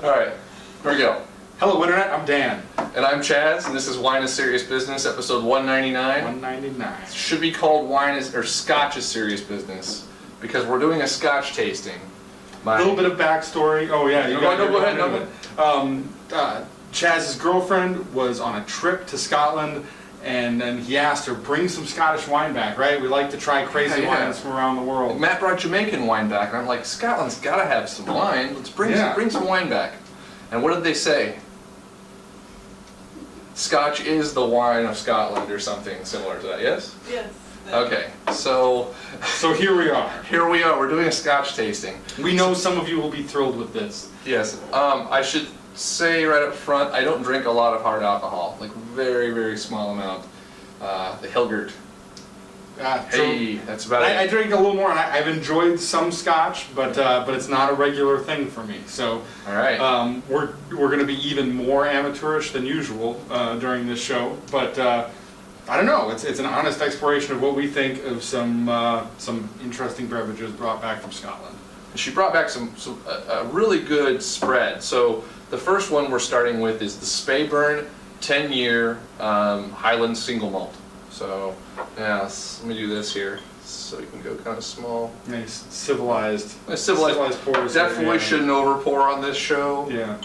Alright, here we go. Hello Internet, I'm Dan. And I'm Chaz, and this is Wine is Serious Business, episode 199. 199. It should be called Scotch is Serious Business, because we're doing a Scotch tasting. A little bit of backstory. Oh yeah, go ahead. Chaz's girlfriend was on a trip to Scotland, and then he asked her, bring some Scottish wine back, right? We like to try crazy wines from around the world. Matt brought Jamaican wine back, and I'm like, Scotland's got to have some wine. Let's bring some wine back. And what did they say? Scotch is the wine of Scotland, or something similar to that, yes? Yes. Okay, so here we are. Here we are. We're doing a Scotch tasting. We know some of you will be thrilled with this. Yes. I should say right up front, I don't drink a lot of hard alcohol, like very, very small amount. The Hilgert. Hey, that's about it. I drink a little more, and I've enjoyed some Scotch, but it's not a regular thing for me. So, all right, we're going to be even more amateurish than usual during this show. But I don't know. It's an honest exploration of what we think of some interesting beverages brought back from Scotland. She brought back a really good spread. So the first one we're starting with is the Speyburn 10-year Highland single malt. So, yeah, let me do this here, so you can go kind of small. Nice, civilized pours. Definitely shouldn't overpour on this show. Yeah.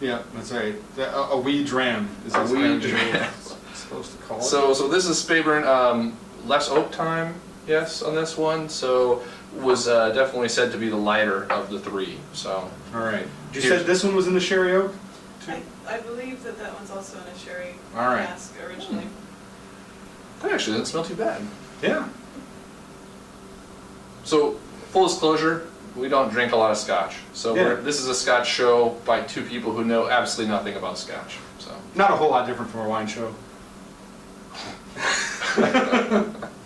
Yeah, that's right. A wee dram is a wee dram. Supposed to call it. So this is Speyburn, less oak time, yes, on this one. So was definitely said to be the lighter of the three. So. All right. You said this one was in the sherry oak? I believe that one's also in a sherry cask originally. That actually doesn't smell too bad. Yeah. So, full disclosure, we don't drink a lot of Scotch. So this is a Scotch show by two people who know absolutely nothing about Scotch. So not a whole lot different from a wine show.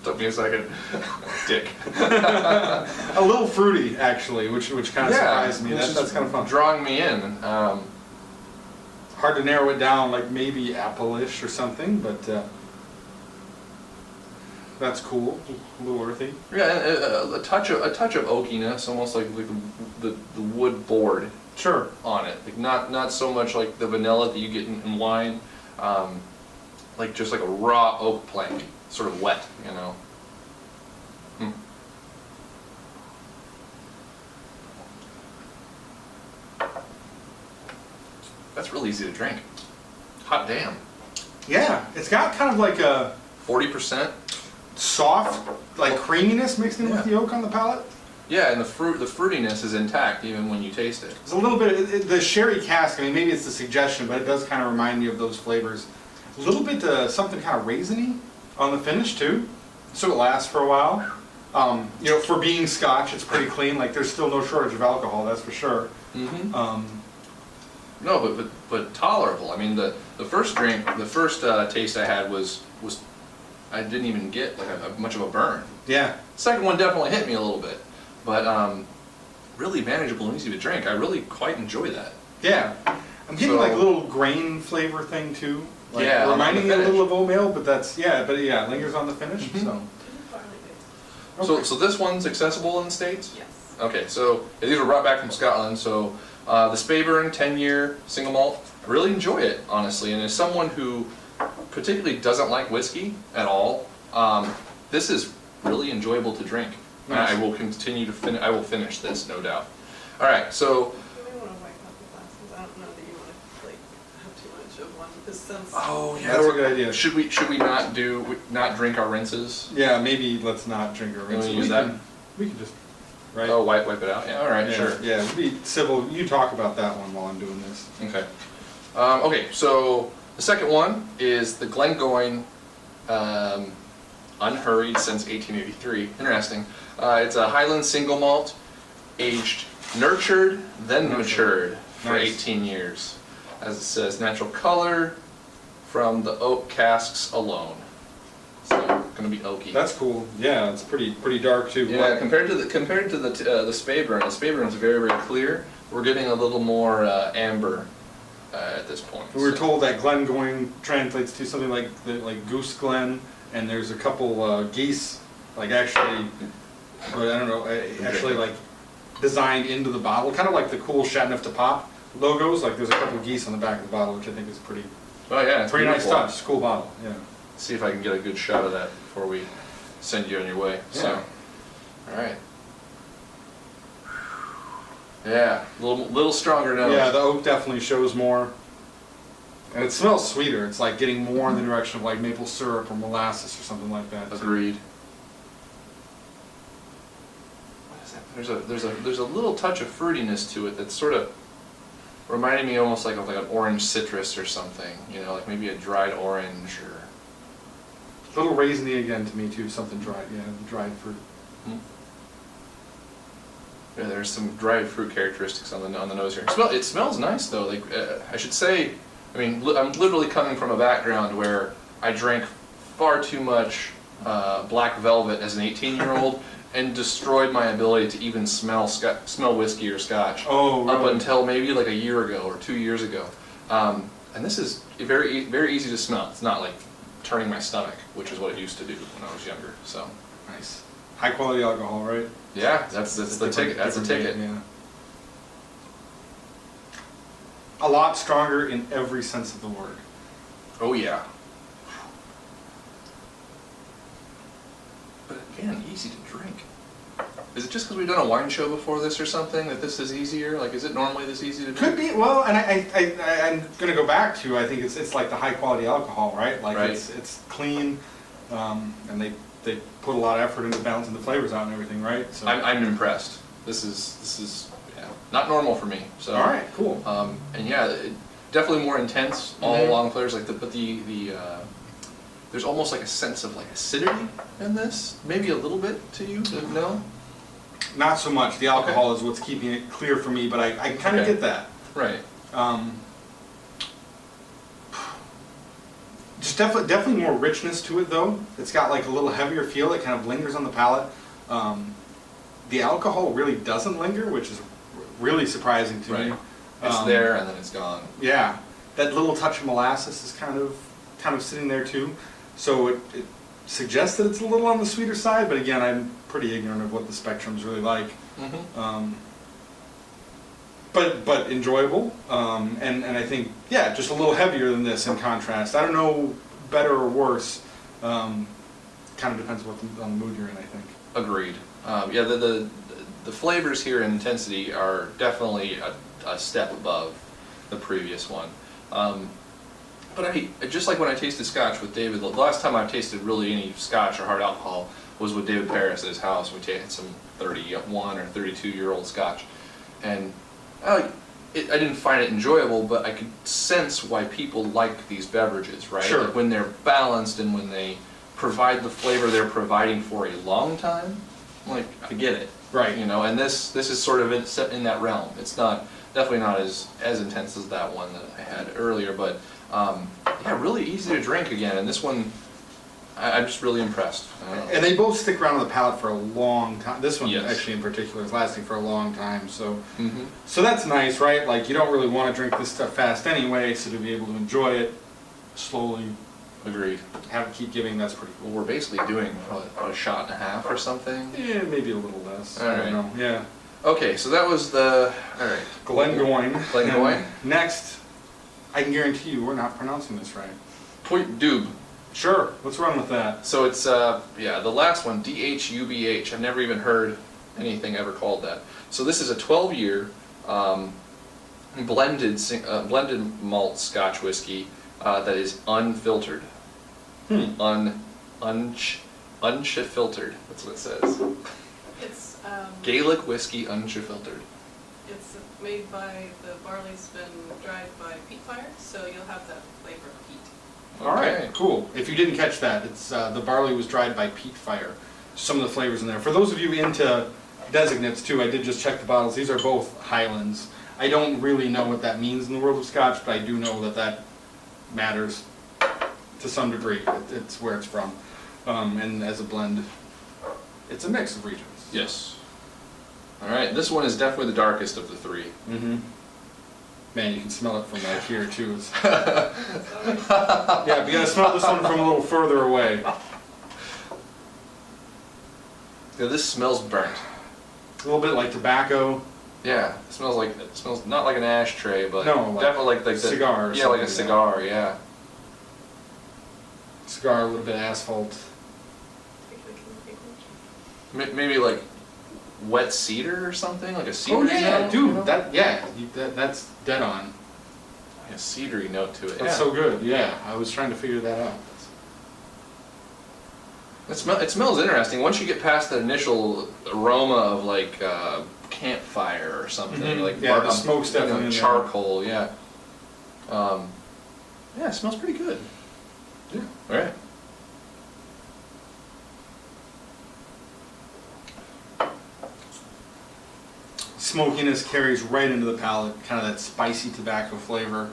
Took me a second. Dick. A little fruity, actually, which kind of surprised me. That's kind of fun. Drawing me in. Hard to narrow it down, like maybe apple-ish or something, but that's cool. A little earthy. Yeah, a touch of oakiness, almost like the wood board. Sure. On it, like not so much like the vanilla that you get in wine, like just like a raw oak plank, sort of wet, you know. That's really easy to drink. Hot damn. Yeah, it's got kind of like a 40% soft, like creaminess mixed in with the oak on the palate. Yeah, and the fruitiness is intact even when you taste it. It's a little bit the sherry cask. I mean, maybe it's the suggestion, but it does kind of remind me of those flavors. A little bit something kind of raisiny on the finish too, so it lasts for a while. You know, for being Scotch, it's pretty clean. Like there's still no shortage of alcohol, that's for sure. No, but tolerable. I mean, the first drink, the first taste I had was I didn't even get like much of a burn. Yeah. Second one definitely hit me a little bit, but really manageable and easy to drink. I really quite enjoy that. Yeah, I'm getting like a little grain flavor thing too. Like, yeah, reminding me a little of oatmeal, but it lingers on the finish. So this one's accessible in the States? Yes. Okay, so these were brought back from Scotland. So the Speyburn 10-year single malt, I really enjoy it, honestly. And as someone who particularly doesn't like whiskey at all, this is really enjoyable to drink. Nice. And I will continue to I will finish this, no doubt. All right, so. You may want to wipe out the glasses. I don't know that you want to like have too much of one. Since oh yeah, that's a good idea. Should we not drink our rinses? Yeah, maybe let's not drink our rinses. Use that? We can just. Right. Oh, wipe it out. Yeah. All right. Sure. Yeah. Be civil. You talk about that one while I'm doing this. Okay. Okay. So the second one is the Glengoyne, unhurried since 1883. Interesting. It's a Highland single malt, aged, nurtured, then matured for 18 years. As it says, natural color from the oak casks alone. So going to be oaky. That's cool. Yeah, it's pretty dark too. Yeah, compared to the Speyburn. The Speyburn's very, very clear. We're getting a little more amber at this point. We were told that Glengoyne translates to something like Goose Glen, and there's a couple geese, like actually, but I don't know, actually like designed into the bottle, kind of like the cool Chateauneuf de Pape logos. Like there's a couple of geese on the back of the bottle, which I think is pretty Oh yeah, it's nice beautiful. touch. Cool bottle. Yeah. See if I can get a good shot of that before we send you on your way. So, Yeah. all right. Yeah, little stronger nose. Yeah, the oak definitely shows more. And it smells sweeter. It's like getting more in the direction of like maple syrup or molasses or something like that. too. Agreed. What is that? There's a little touch of fruitiness to it that's sort of reminding me almost like of like an orange citrus or something. You know, like maybe a dried orange or. A little raisiny again to me too, something dried, yeah, dried fruit. Hmm. Yeah, there's some dried fruit characteristics on the nose here. It smells nice though. Like I should say, I mean, I'm literally coming from a background where I drank far too much black velvet as an 18-year-old and destroyed my ability to even smell whiskey or scotch. Oh, Up really? until maybe like a year ago or 2 years ago. And this is very easy to smell. It's not like turning my stomach, which is what it used to do when I was younger. So Nice. High quality alcohol, right? yeah, that's the ticket. That's the ticket. Yeah. A lot stronger in every sense of the word. Oh yeah. But again, easy to drink. Is it just because we've done a wine show before this or something that this is easier? Like, is it normally this easy to drink? Could be. Well, and I'm going to go back to, I think it's like the high quality alcohol, right? Like Right. it's clean, and they put a lot of effort into balancing the flavors out and everything, right? So. I'm impressed. This is yeah, not normal for me. So All right, cool. And yeah, definitely more intense all Mhm. along flavors. Like there's almost like a sense of like acidity in this. Maybe a little bit to you. No. Not so much. The alcohol is what's keeping it clear for me, but I kind of Okay. get that. Right. Just definitely more richness to it though. It's got like a little heavier feel. It kind of lingers on the palate. The alcohol really doesn't linger, which is really surprising to me. Right. It's there and then it's gone. Yeah, that little touch of molasses is kind of sitting there too. So it suggests that it's a little on the sweeter side, but again, I'm pretty ignorant of what the spectrum's really like. Mm-hmm. But enjoyable, and I think, yeah, just a little heavier than this in contrast. I don't know, better or worse, kind of depends on the mood you're in, I think. Agreed. Yeah, the flavors here in intensity are definitely a step above the previous one. But just like when I tasted Scotch with David, the last time I've tasted really any Scotch or hard alcohol was with David Paris at his house. We tasted some 31 or 32-year-old Scotch, and I didn't find it enjoyable, but I could sense why people like these beverages, right? Sure. Like when they're balanced and when they provide the flavor they're providing for a long time. Like, I get it. Right. You know, and this is sort of in that realm. It's definitely not as intense as that one that I had earlier, but yeah, really easy to drink again. And this one, I'm just really impressed. And they both stick around on the palate for a long time. This one, Yes. actually in particular, is lasting for a long time. So, Mm-hmm. so that's nice, right? Like you don't really want to drink this stuff fast anyway. So to be able to enjoy it slowly, Agreed. have it keep giving, that's pretty Well, cool. we're basically doing a shot and a half or something. Yeah, maybe a little less. All I right. don't know. Yeah. Okay, so that was all right. Glengoyne. Glengoyne. Next, I can guarantee you we're not pronouncing this right. Poit Dhubh. Sure, let's run with that. So it's yeah, the last one, DHUBH. I've never even heard anything ever called that. So this is a 12-year blended malt Scotch whiskey that is unfiltered. Unfiltered. That's what it says. It's, Gaelic whiskey unfiltered. it's made by, the barley's been dried by peat fire, so you'll have that flavor of peat. All right, Okay. cool. If you didn't catch that, it's the barley was dried by peat fire. Some of the flavors in there. For those of you into designates too, I did just check the bottles. These are both Highlands. I don't really know what that means in the world of Scotch, but I do know that that matters to some degree. It's where it's from, and as a blend, it's a mix of regions. Yes. All right, this one is definitely the darkest of the three. Mm-hmm. Man, you can smell it from back here too. It's, So it's- yeah, but you gotta smell this one from a little further away. Yeah, this smells burnt. a little bit like tobacco. Yeah, it smells not like an ashtray, but No, like definitely like the cigar or Yeah, like a something, cigar. Yeah. Cigar, a little bit of asphalt. Maybe like wet cedar or something, like a cedar. Oh yeah, note, dude, you know? that's dead on. Like a cedary note to it. That's yeah. so good. Yeah, I was trying to figure that out. It smells interesting. Once you get past the initial aroma of like campfire or something, Mhm. like Yeah, the smoke's definitely in there. charcoal. Yeah. Yeah, it smells pretty good. Yeah. All right. Smokiness carries right into the palate, kind of that spicy tobacco flavor.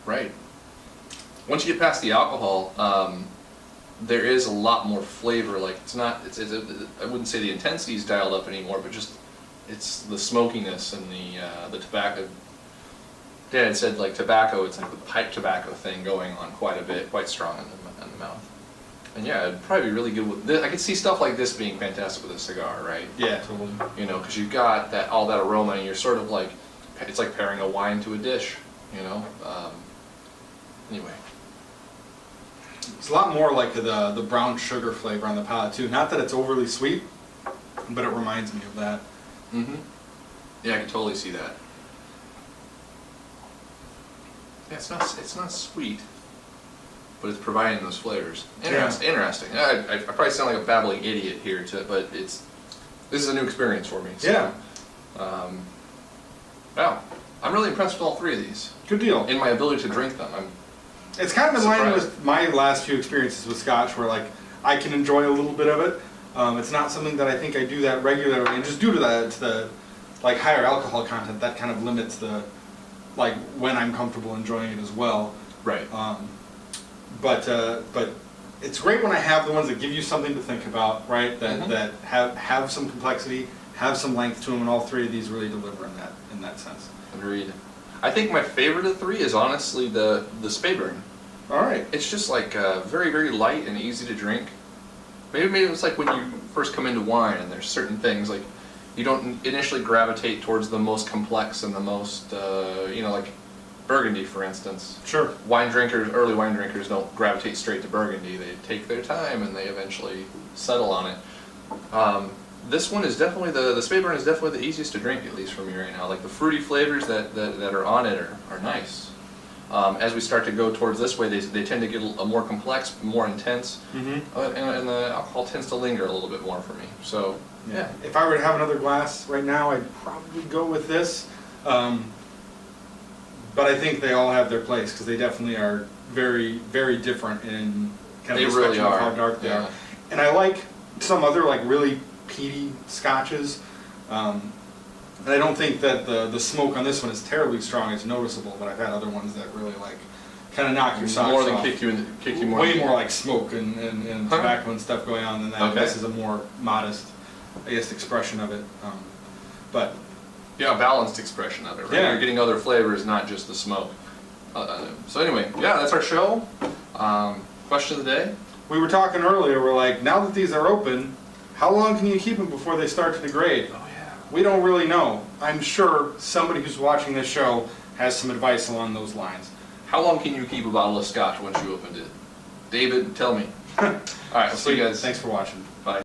Right. Once you get past the alcohol, there is a lot more flavor. Like it's not. I wouldn't say the intensity is dialed up anymore, but just it's the smokiness and the tobacco. Dad said like tobacco. It's like the pipe tobacco thing going on quite a bit, quite strong in the mouth. And yeah, it'd probably be really good with this. I could see stuff like this being fantastic with a cigar, right? Yeah, totally. You know, because you've got all that aroma, and you're sort of like, it's like pairing a wine to a dish. You know. Anyway. It's a lot more like the brown sugar flavor on the palate too. Not that it's overly sweet, but it reminds me of that. Mm-hmm. Yeah, I can totally see that. Yeah, it's not sweet, but it's providing those flavors. Interesting. I probably sound like a babbling idiot here, but this is a new experience for me. So, Yeah. Wow, I'm really impressed with all three of these. Good deal. In my ability to drink them. It's kind of in line surprised. with my last few experiences with Scotch, where like I can enjoy a little bit of it. It's not something that I think I do that regularly, and just due to the like higher alcohol content, that kind of limits the like when I'm comfortable enjoying it as well. Right. But it's great when I have the ones that give you something to think about, right? That have some complexity, have some length to them, and all three of these really deliver in that sense. Agreed. I think my favorite of the three is honestly the Speyburn. All right. It's just like very, very light and easy to drink. Maybe it's like when you first come into wine and there's certain things like you don't initially gravitate towards the most complex and the most, like Burgundy, for instance. Sure. Early wine drinkers don't gravitate straight to Burgundy. They take their time and they eventually settle on it. This one is definitely, the Speyburn is definitely the easiest to drink, at least for me right now. Like the fruity flavors that are on it are nice. As we start to go towards this way, they tend to get a more complex, more intense, and the alcohol tends to linger a little bit more for me. So, yeah. If I were to have another glass right now, I'd probably go with this. But I think they all have their place, because they definitely are very, very different in kind of the really spectrum of how are. dark they Yeah. are. And I like some other like really peaty scotches. And I don't think that the smoke on this one is terribly strong. It's noticeable, but I've had other ones that really like kind of knock your socks More than off. kick you more. Way more like smoke and tobacco and stuff going on than that. Okay. This is a more modest, I guess, expression of it. But Yeah, a balanced expression of it, right? Yeah. You're getting other flavors, not just the smoke. So anyway, yeah, that's our show. Question of the day? we were talking earlier, we're like, now that these are open, how long can you keep them before they start to degrade? Oh yeah. We don't really know. I'm sure somebody who's watching this show has some advice along those lines. How long can you keep a bottle of Scotch once you opened it? David, tell me. All right, we'll see you guys. Thanks for watching. Bye.